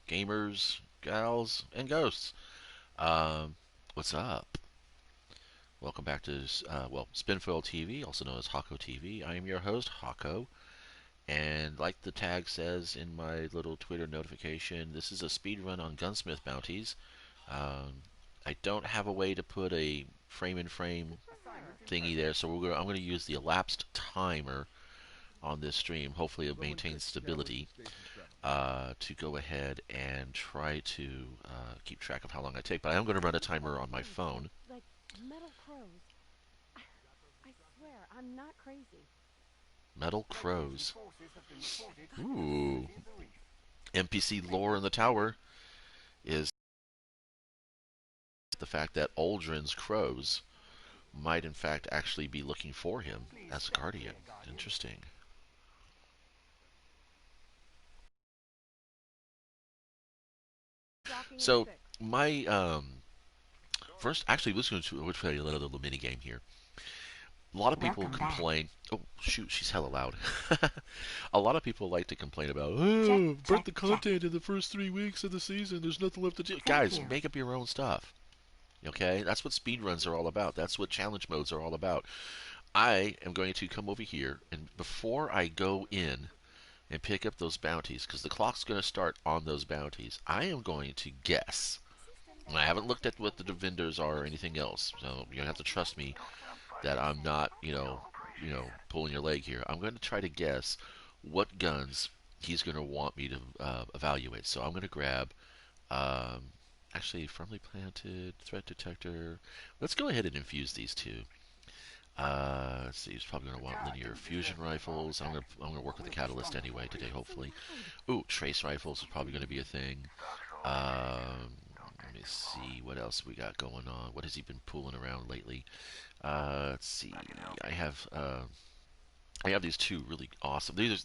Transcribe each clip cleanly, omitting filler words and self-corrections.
gamers, gals, and ghosts. Um, what's up? Welcome back to Spinfoil TV, also known as Hako TV. I am your host, Hako, and like the tag says in my little Twitter notification, this is a speed run on gunsmith bounties. Um, I don't have a way to put a frame-in-frame thingy there, so I'm going to use the elapsed timer on this stream. Hopefully, it maintains stability. To go ahead and try to keep track of how long I take. But I am going to run a timer on my phone. Like metal crows. I swear, I'm not crazy. Metal crows. Ooh. NPC lore in the tower is the fact that Aldrin's crows might in fact actually be looking for him as a guardian. Interesting. So my first, actually, let's go to play a little mini game here. A lot of people complain. Oh shoot, she's hella loud. A lot of people like to complain about, oh, burnt the content in the first 3 weeks of the season. There's nothing left to do. Guys, make up your own stuff. Okay, that's what speedruns are all about. That's what challenge modes are all about. I am going to come over here, and before I go in and pick up those bounties, because the clock's going to start on those bounties, I am going to guess. And I haven't looked at what the vendors are or anything else, so you're gonna have to trust me that I'm not, pulling your leg here. I'm going to try to guess what guns he's going to want me to evaluate. So I'm going to grab, um, actually, firmly planted, threat detector. Let's go ahead and infuse these two. Let's see. He's probably going to want linear fusion rifles. I'm gonna work with the catalyst anyway today, hopefully. Ooh, trace rifles is probably going to be a thing. Let me see what else we got going on. What has he been pulling around lately? Let's see. I have uh, I have these two really awesome. These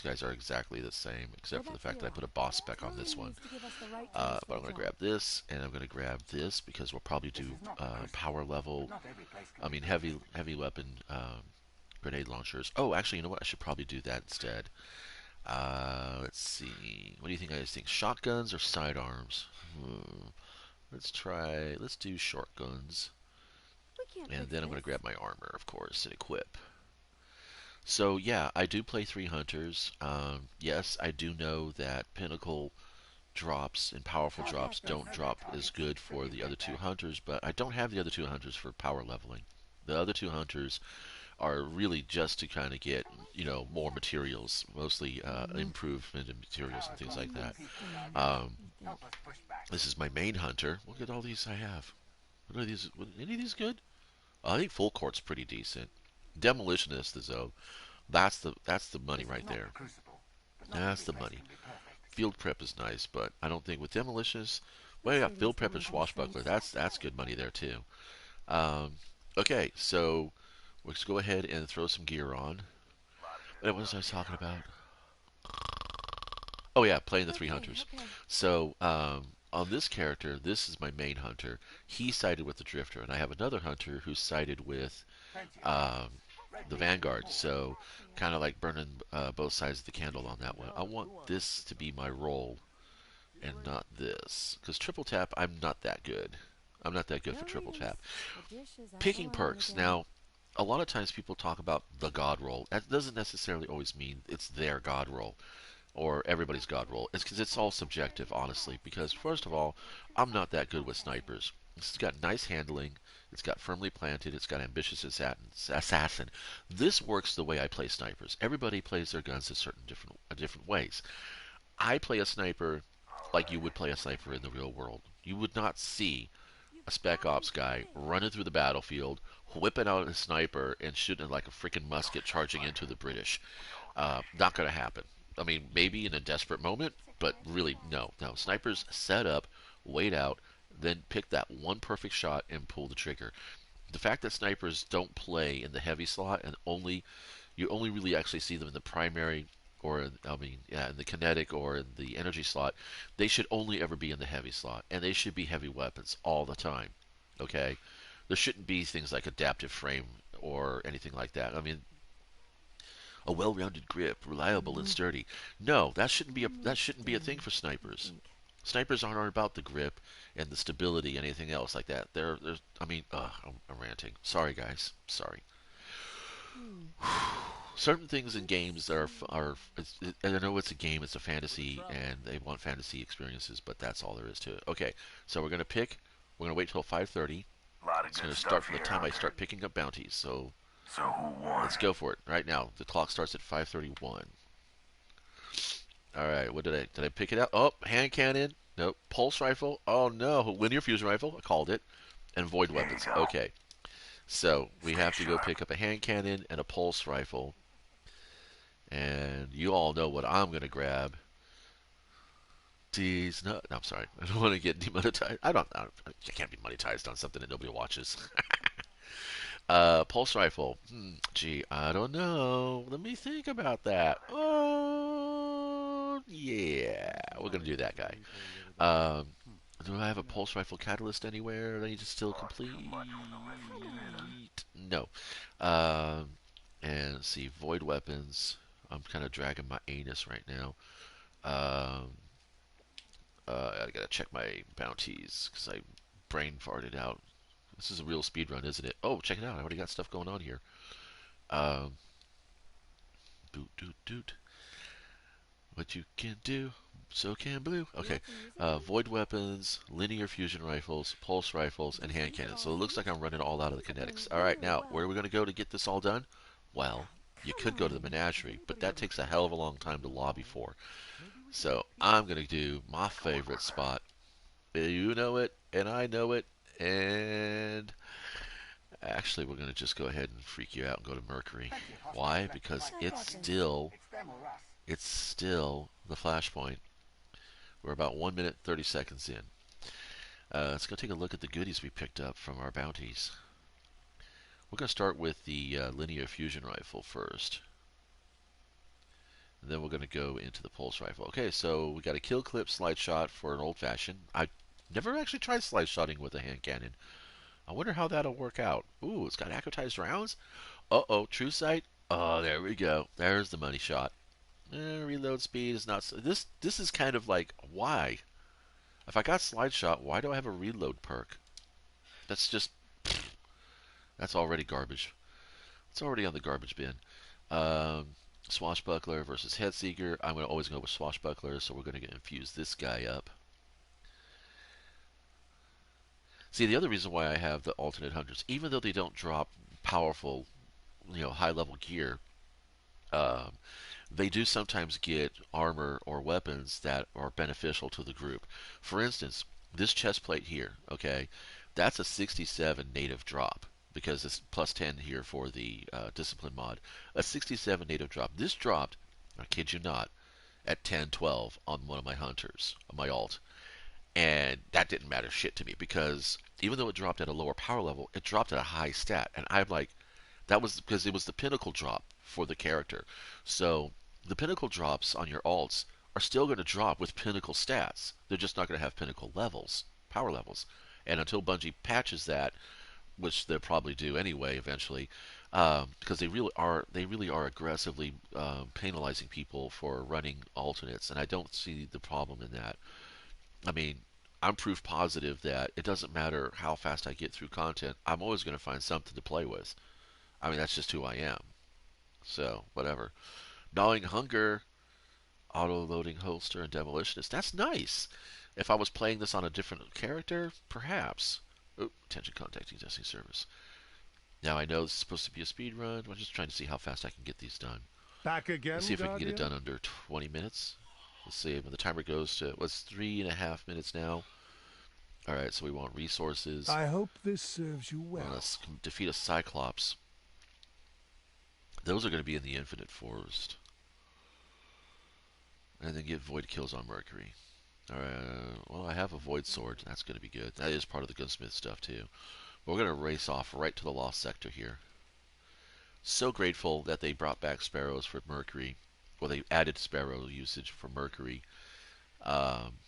guys are exactly the same, except for the fact that I put a boss spec on this one. But I'm going to grab this, and I'm going to grab this because we'll probably do power level. I mean heavy weapon grenade launchers. Oh, actually, you know what? I should probably do that instead. Let's see. What do you think? I think shotguns or sidearms? Let's do shotguns. And then I'm going to grab my armor, of course, and equip. So yeah, I do play three hunters. Yes, I do know that pinnacle drops and powerful drops don't drop as good for the other two hunters, but I don't have the other two hunters for power leveling. The other two hunters are really just to kind of get, more materials, mostly improvement in materials and things like that. Um, this is my main hunter. Look at all these I have. What are these? Any of these good? I think full court's pretty decent. Demolitionist is though. That's the money right there. That's the money. Field prep is nice, but I don't think with demolitionist. Well, yeah, field prep and swashbuckler. That's good money there too. Um, okay, so let's go ahead and throw some gear on. What was I talking about? Oh yeah, playing the three hunters. So on this character, this is my main hunter. He sided with the drifter, and I have another hunter who sided with um, the Vanguard. So kind of like burning both sides of the candle on that one. I want this to be my role and not this, because triple tap, I'm not that good. I'm not that good for triple tap. Picking perks. Now, a lot of times people talk about the god roll. That doesn't necessarily always mean it's their god roll or everybody's god roll. It's because it's all subjective, honestly. Because first of all, I'm not that good with snipers. It's got nice handling. It's got firmly planted. It's got ambitious assassin. This works the way I play snipers. Everybody plays their guns a certain different ways. I play a sniper like you would play a sniper in the real world. You would not see a spec ops guy running through the battlefield, whipping out a sniper and shooting like a freaking musket charging into the British. Not going to happen. I mean, maybe in a desperate moment, but really, no. No, snipers set up, wait out, then pick that one perfect shot and pull the trigger. The fact that snipers don't play in the heavy slot and you only really actually see them in the primary or in the kinetic or in the energy slot, they should only ever be in the heavy slot, and they should be heavy weapons all the time. Okay, there shouldn't be things like adaptive frame or anything like that. I mean, A well-rounded grip, reliable and sturdy. No, that shouldn't be a thing Then for let me snipers. think. Snipers aren't about the grip and the stability, anything else like that. There's, I mean, I'm ranting. Sorry, guys. Sorry. Hmm. Certain things in Let's games see. I know it's a game, it's a fantasy, and they want fantasy experiences, but that's all there is to it. Okay, so we're gonna pick. We're gonna wait till 5:30. Lot of It's good gonna start stuff from the here, time I Hunter. start picking up bounties. So So who won? let's go for it right now. The clock starts at 5:31. All right, what did I pick it out? Oh, hand cannon. Nope. Pulse rifle. Oh no, linear fusion rifle. I called it. And void Here you weapons. go. Okay, so we Stay have to go sharp. pick up a hand cannon and a pulse rifle. And you all know what I'm gonna grab. Jeez, no, I'm sorry. I don't want to get demonetized. I can't be monetized on something that nobody watches. Pulse rifle. Gee, I don't know. Let me think about that. Oh, yeah, we're gonna do that guy. Um, do I have a pulse rifle catalyst anywhere that I need to still Talk too complete? much on the way from dinner. No. Um, and let's see, void weapons. I'm kind of dragging my anus right now. Um, I gotta check my bounties because I brain farted out. This is a real speed run, isn't it? Oh, check it out. I already got stuff going on here. Um, Boot, doot, doot. What you can do, so can blue. You Okay. want some music, Ken? Void weapons, linear fusion rifles, pulse rifles, Did and you hand finish it cannons. all, So it looks Ken? like I'm running all out of the Things are kinetics. going All right, really now, where are well. we going to go to get this all done? Well, you Come could go to the on. Has menagerie, but anybody that ever takes a hell of a tried long time to something lobby new? for. Maybe we can So make I'm pizza. going to do my Go on, favorite Hunter. spot. You know it, and I know it, and actually, we're going to just go ahead and freak you out and go to Mercury. Why? Because That it's happens. still the flashpoint. We're about 1 minute 30 seconds in. Let's go take a look at the goodies we picked up from our bounties. We're going to start with the linear fusion rifle first. And then we're going to go into the pulse rifle. Okay, so we got a kill clip slide shot for an old fashioned. I never actually tried slide shotting with a hand cannon. I wonder how that'll work out. Ooh, it's got accurate rounds. Uh-oh, true sight. Oh, there we go. There's the money shot. Reload speed is not so. This is kind of like, why? If I got slide shot, why do I have a reload perk? That's just, that's already garbage. It's already on the garbage bin. Um, Swashbuckler versus Headseeker. I'm going to always go with Swashbuckler, so we're going to infuse this guy up. See, the other reason why I have the alternate hunters, even though they don't drop powerful, high level gear, um, they do sometimes get armor or weapons that are beneficial to the group. For instance, this chest plate here, okay, that's a 67 native drop because it's plus 10 here for the discipline mod. A 67 native drop. This dropped, I kid you not, at 10-12 on one of my hunters, my alt. And that didn't matter shit to me because even though it dropped at a lower power level, it dropped at a high stat. And I'm like, that was because it was the pinnacle drop for the character. So the pinnacle drops on your alts are still going to drop with pinnacle stats. They're just not going to have pinnacle levels, power levels. And until Bungie patches that, which they'll probably do anyway eventually, because they really are aggressively penalizing people for running alternates, and I don't see the problem in that. I mean, I'm proof positive that it doesn't matter how fast I get through content, I'm always going to find something to play with. I mean, that's just who I am. So, whatever. Gnawing Hunger, auto loading holster, and demolitionist. That's nice. If I was playing this on a different character, perhaps. Oh, attention contacting testing service. Now I know this is supposed to be a speed run. I'm just trying to see how fast I can get these done. Back Let's see again, if we can get it done Guardian? under 20 minutes. Let's see when the timer goes to what's 3.5 minutes now. All right, so we want resources. I hope this serves you well. Let's defeat a Cyclops. Those are going to be in the Infinite Forest. And then get Void kills on Mercury. Alright, well, I have a Void Sword. That's going to be good. That is part of the Gunsmith stuff, too. But we're going to race off right to the Lost Sector here. So grateful that they brought back Sparrows for Mercury. Well, they added Sparrow usage for Mercury. Um,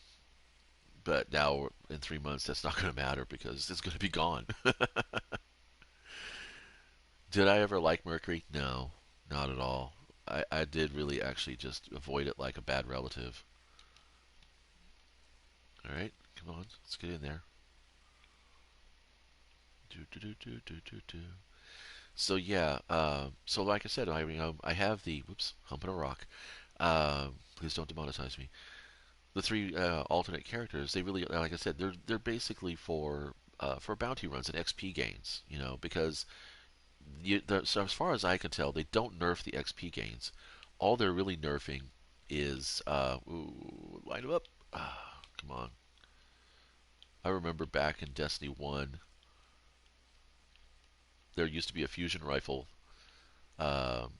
but now, in 3 months, that's not going to matter because it's going to be gone. Did I ever like Mercury? No, not at all. I did really actually just avoid it like a bad relative. All right, come on, let's get in there. Do, do, do, do, do, do, do. So yeah, so like I said, I have the whoops, humping a rock. Please don't demonetize me. The three alternate characters, they really, like I said, they're basically for bounty runs and XP gains. You know, because so as far as I can tell, they don't nerf the XP gains. All they're really nerfing is line them up. Come on. I remember back in Destiny 1, there used to be a fusion rifle um,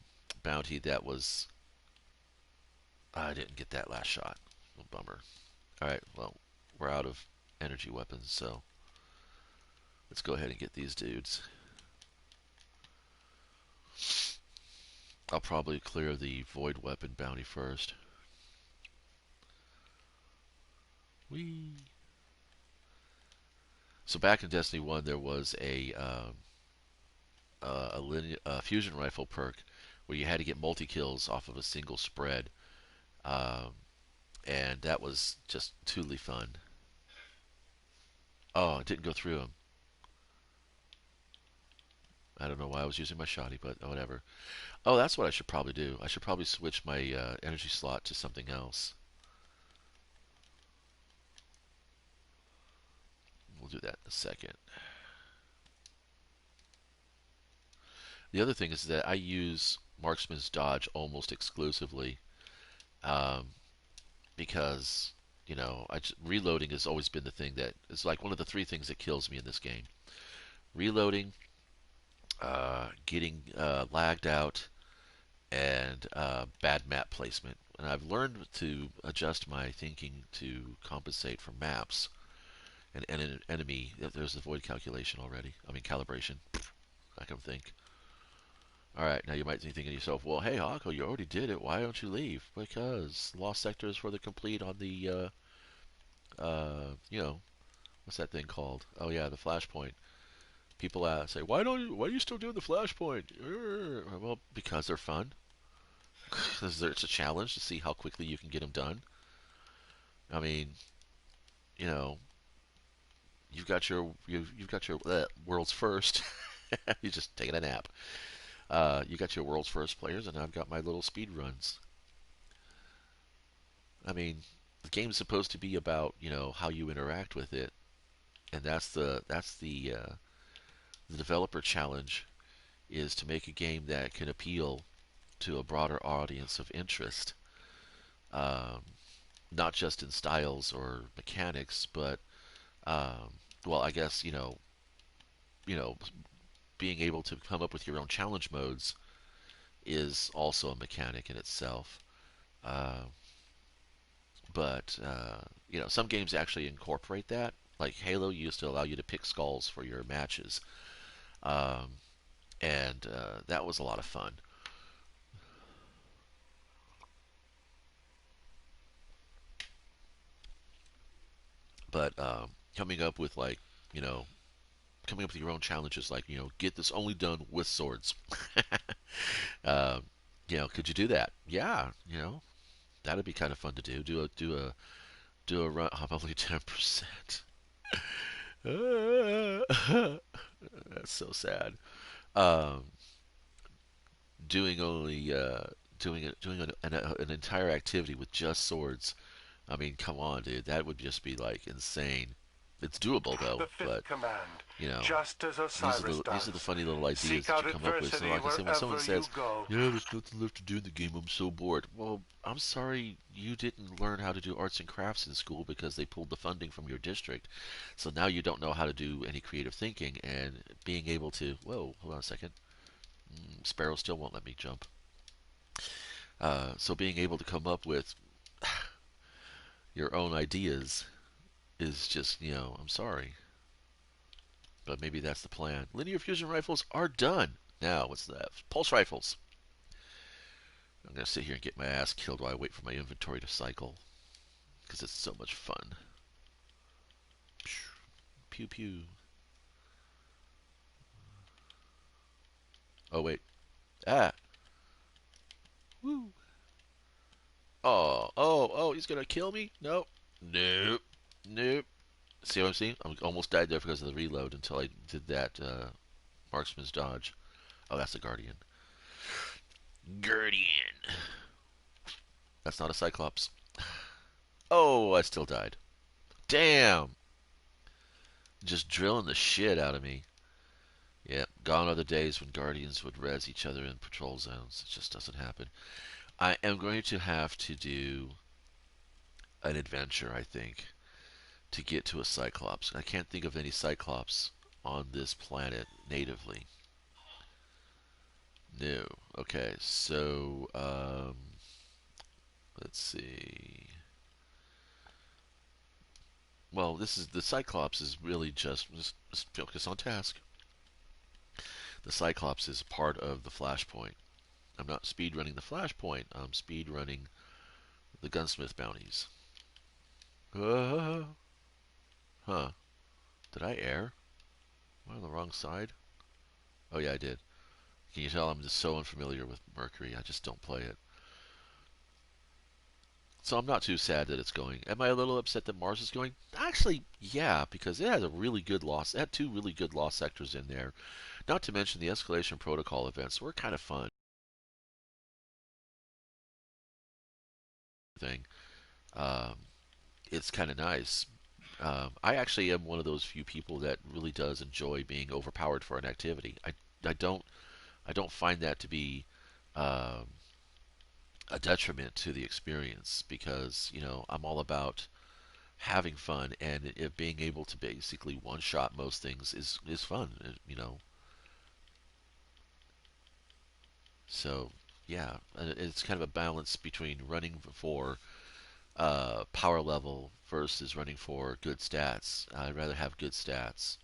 bounty that was. I didn't get that last shot. Oh, bummer. Alright, well, we're out of energy weapons, so let's go ahead and get these dudes. I'll probably clear the void weapon bounty first. Whee! So back in Destiny 1, there was a fusion rifle perk where you had to get multi-kills off of a single spread. Um, and that was just totally fun. Oh, it didn't go through him. I don't know why I was using my shotty, but whatever. Oh, that's what I should probably do. I should probably switch my energy slot to something else. We'll do that in a second. The other thing is that I use Marksman's Dodge almost exclusively um, because, you know, reloading has always been the thing that is like one of the three things that kills me in this game. Reloading, getting lagged out, and bad map placement. And I've learned to adjust my thinking to compensate for maps and an enemy. There's the void calculation already. I mean calibration. I can think. All right, now you might be thinking to yourself, well, hey, Hako, you already did it. Why don't you leave? Because lost sectors for the complete on the, you know, what's that thing called? Oh yeah, the flashpoint. People say, why are you still doing the flashpoint? Well, because they're fun. Because it's a challenge to see how quickly you can get them done. I mean, you know, you've got your world's first. You're just taking a nap. You got your world's first players, and I've got my little speed runs. I mean, the game's supposed to be about how you interact with it, and the developer challenge is to make a game that can appeal to a broader audience of interest, um, not just in styles or mechanics, but well, I guess you know being able to come up with your own challenge modes is also a mechanic in itself. Uh, but some games actually incorporate that. Like Halo used to allow you to pick skulls for your matches, um, and that was a lot of fun. But coming up with you know, coming up with your own challenges, like get this only done with swords. um, could you do that? Yeah, that'd be kind of fun to do. Do a run. I'm only 10%. That's so sad. Um, doing only doing an entire activity with just swords. I mean, come on, dude. That would just be like insane. It's doable though, The fifth but command, you know, just as these are Osiris the does. funny little ideas Seek that out you come up with. So, adversity like I said, when someone wherever you says, go. "Yeah, there's nothing left to do in the game. I'm so bored." Well, I'm sorry you didn't learn how to do arts and crafts in school because they pulled the funding from your district. So now you don't know how to do any creative thinking and being able to. Whoa, hold on a second. Sparrow still won't let me jump. So being able to come up with your own ideas is just, I'm sorry, but maybe that's the plan. Linear fusion rifles are done. Now, what's that? Pulse rifles. I'm going to sit here and get my ass killed while I wait for my inventory to cycle because it's so much fun. Pew pew. Oh, wait. Ah! Woo. Oh, he's gonna kill me? Nope. Nope. Nope. See what I'm seeing? I almost died there because of the reload until I did that marksman's dodge. Oh, that's the Guardian. Guardian. That's not a Cyclops. Oh, I still died. Damn! Just drilling the shit out of me. Yep, gone are the days when Guardians would res each other in patrol zones. It just doesn't happen. I am going to have to do an adventure, I think, to get to a Cyclops. I can't think of any Cyclops on this planet natively. No. Okay, so let's see. Well, this is the Cyclops is really just focus on task. The Cyclops is part of the Flashpoint. I'm not speedrunning the Flashpoint. I'm speedrunning the Gunsmith bounties. Huh? Did I err? Am I on the wrong side? Oh yeah, I did. Can you tell I'm just so unfamiliar with Mercury? I just don't play it. So I'm not too sad that it's going. Am I a little upset that Mars is going? Actually, yeah, because it has a really good loss. It had two really good loss sectors in there. Not to mention the escalation protocol events were kind of fun. Thing. Um, it's kind of nice. I actually am one of those few people that really does enjoy being overpowered for an activity. I don't I don't find that to be um, a detriment to the experience because I'm all about having fun and it being able to basically one shot most things is fun. So yeah, and it's kind of a balance between running for power level versus running for good stats. I'd rather have good stats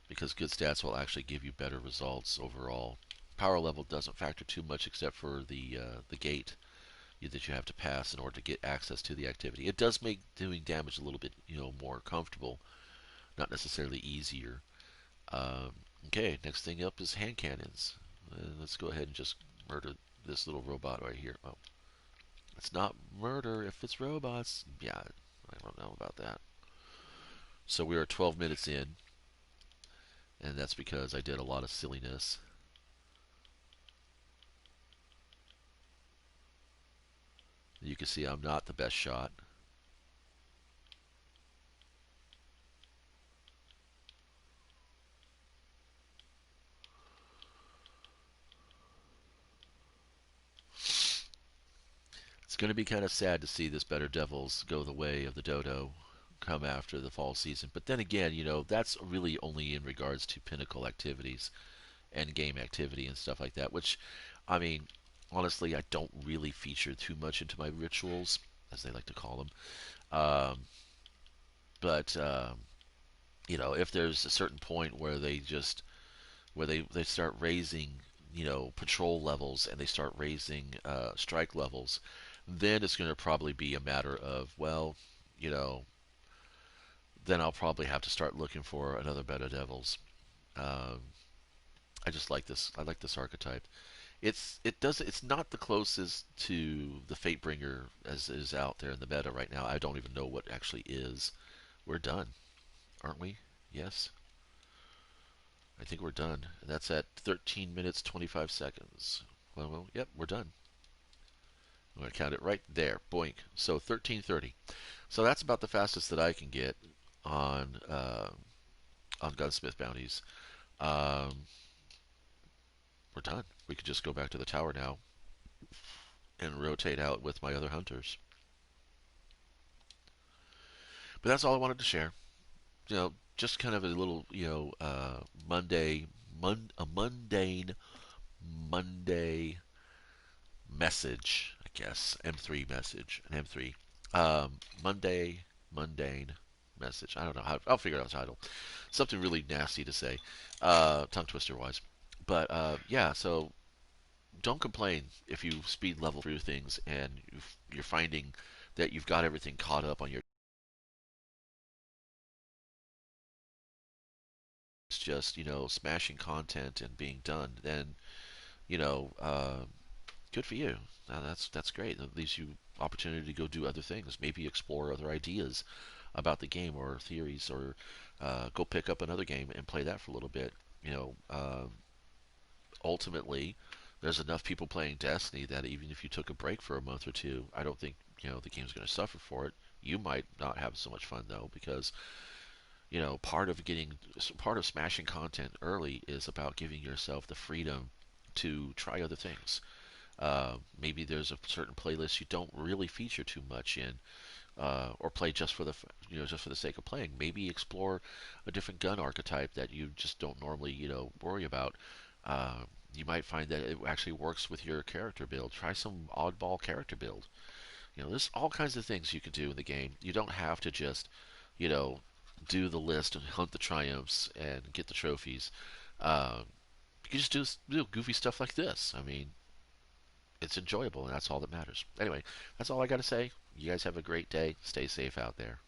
because good stats will actually give you better results overall. Power level doesn't factor too much except for the gate that you have to pass in order to get access to the activity. It does make doing damage a little bit more comfortable, not necessarily easier. Um, okay, next thing up is hand cannons. Let's go ahead and just murder this little robot right here. Oh, it's not murder if it's robots. Yeah, I don't know about that. So we are 12 minutes in, and that's because I did a lot of silliness. You can see I'm not the best shot. It's going to be kind of sad to see this Better Devils go the way of the Dodo come after the fall season. But then again, that's really only in regards to pinnacle activities, end game activity, and stuff like that, which, I mean, honestly, I don't really feature too much into my rituals, as they like to call them. Um, but if there's a certain point where they start raising patrol levels and they start raising strike levels, then it's going to probably be a matter of, well, you know then I'll probably have to start looking for another Better Devils. um, I just like this. I like this archetype. It's not the closest to the Fatebringer as is out there in the meta right now. I don't even know what actually is. We're done, aren't we? Yes, I think we're done. And that's at 13 minutes 25 seconds. Yep, we're done. I'm going to count it right there. Boink. So 13:30. So that's about the fastest that I can get on on gunsmith bounties. Um, we're done. We could just go back to the tower now and rotate out with my other hunters. But that's all I wanted to share. Just kind of a little, a mundane Monday message, I guess. M3 message, an M3. Monday, mundane message. I don't know how. I'll figure out the title. Something really nasty to say, tongue twister wise. But yeah, so don't complain if you speed level through things and you're finding that you've got everything caught up on your. It's just smashing content and being done. Then you know, uh, good for you. That's great. That leaves you opportunity to go do other things. Maybe explore other ideas about the game or theories, or go pick up another game and play that for a little bit. You know, ultimately, there's enough people playing Destiny that even if you took a break for a month or two, I don't think the game's going to suffer for it. You might not have so much fun though, because part of smashing content early is about giving yourself the freedom to try other things. Maybe there's a certain playlist you don't really feature too much in, or play just for the sake of playing. Maybe explore a different gun archetype that you just don't normally worry about. Uh, you might find that it actually works with your character build. Try some oddball character build. There's all kinds of things you can do in the game. You don't have to just, you know, do the list and hunt the triumphs and get the trophies. Uh, you can just do goofy stuff like this. I mean, it's enjoyable, and that's all that matters. Anyway, that's all I got to say. You guys have a great day. Stay safe out there.